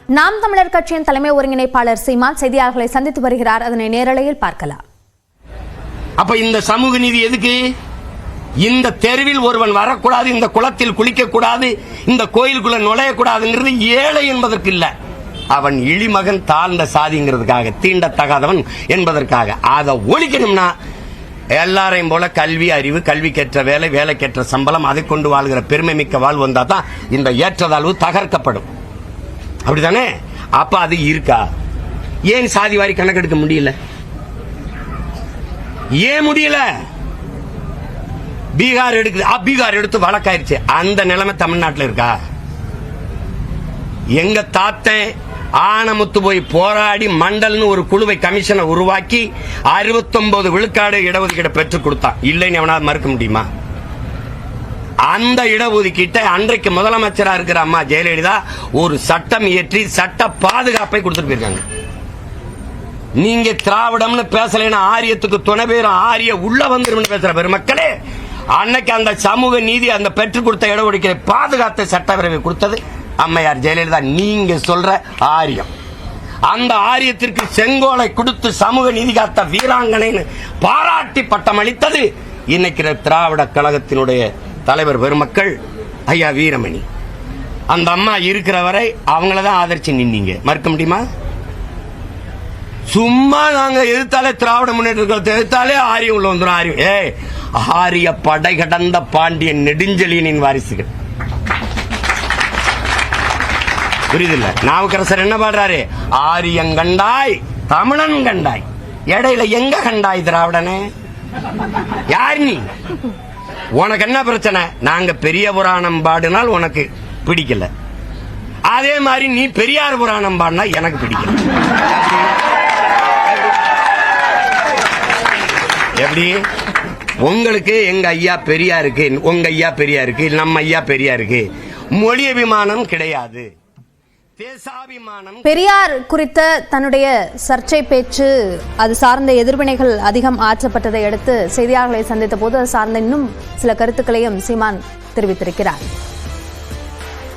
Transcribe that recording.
நாம் தமிழர் கட்சியின் தலைமை ஒருங்கிணைப்பாளர் சீமான் செய்தியாளர்களை சந்தித்து வருகிறார். அதனை நேரலையில் பார்க்கலாம். அப்ப இந்த சமூக நீதி எதுக்கு? இந்த தெருவில் ஒருவன் வரக்கூடாது, இந்த குளத்தில் குளிக்க கூடாது, இந்த கோயிலுக்குள்ள நுழையக்கூடாதுங்கிறது ஏழை என்பதற்கு இல்ல, அவன் இழிமகன் தாழ்ந்த சாதிங்கிறதுக்காக, தீண்டத்தகாதவன் என்பதற்காக. அதை ஒழிக்கணும்னா எல்லாரையும் போல கல்வி அறிவு, கல்விக்கேற்ற வேலை, வேலைக்கேற்ற சம்பளம், அதை கொண்டு வாழ்கிற பெருமை மிக்க வாழ்வு வந்தா தான் இந்த ஏற்றதாழ்வு தகர்க்கப்படும். அப்படித்தானே? அப்ப அது இருக்கா? ஏன் சாதி வாரி கணக்கெடுக்க முடியல? ஏன் முடியல? பீகார் எடுக்குது, பீகார் எடுத்து வழக்காயிருச்சு. அந்த நிலைமை தமிழ்நாட்டில் இருக்கா? எங்க தாத்தன் ஆனமுத்து போய் போராடி மண்டல்னு ஒரு குழுவை கமிஷனை உருவாக்கி 69 விழுக்காடு இடஒதுக்கீடு பெற்றுக் கொடுத்தான். இல்லைன்னு எவனாவது மறுக்க முடியுமா? அந்த இடஒதுக்கீட்டை அன்றைக்கு முதலமைச்சராக இருக்கிற அம்மா ஜெயலலிதா ஒரு சட்டம் இயற்றி சட்ட பாதுகாப்பை கொடுத்துட்டு போயிருக்காங்க. நீங்க திராவிடம்னு பேசலைன்னா ஆரியத்துக்கு துணை பேரும் ஆரிய உள்ள வந்துரும் பேசுற பெருமக்களே, அன்னைக்கு அந்த சமூக நீதி, அந்த பெற்றுக் கொடுத்த இடஒதுக்கீட்டை பாதுகாத்த சட்டப்பேரவை கொடுத்தது அம்மையார் ஜெயலலிதா. நீங்க சொல்ற ஆரியம், அந்த ஆரியத்திற்கு செங்கோலை கொடுத்து சமூக நீதி காத்த வீராங்கனைன்னு பாராட்டி பட்டம் அளித்தது இன்னைக்கு திராவிட கழகத்தினுடைய தலைவர் பெருமக்கள் ஐயா வீரமணி. அந்த அம்மா இருக்கிற வரை அவங்களதான் ஆதரிச்சு நின்னீங்க, மறுக்க முடியுமா? சும்மா நாங்க எதிர்த்தாலே திராவிட முன்னேற்ற எதிர்த்தாலே ஆரியம் உள்ள வந்துடும். ஆரியம் ஆரிய படை கடந்த பாண்டியன் நெடுஞ்செழியனின் வாரிசுகள். புரியுதில்ல? நாவுக்கரசர் என்ன பாடுறாரு? ஆரியங்கண்டாய் தமிழன் கண்டாய், இடையில எங்க கண்டாய் திராவிடனே? யார் நீ? உனக்கு என்ன பிரச்சனை? நாங்க பெரிய புராணம் பாடினால் உனக்கு பிடிக்கல, அதே மாதிரி நீ பெரியார் புராணம் பாடினா எனக்கு பிடிக்கல. எப்படி? உங்களுக்கு எங்க ஐயா பெரியாருக்கு, உங்க ஐயா பெரியாருக்கு, நம்ம ஐயா பெரியாருக்கு மொழி அபிமானம் கிடையாது. பெரியார் குறித்த தன்னுடைய சர்ச்சை பேச்சு, அது சார்ந்த எதிர்வினைகள் அதிகம் ஆற்றப்பட்டதை அடுத்து செய்தியாளர்களை சந்தித்த போது அது சார்ந்த இன்னும் சில கருத்துக்களையும் சீமான் தெரிவித்திருக்கிறார்.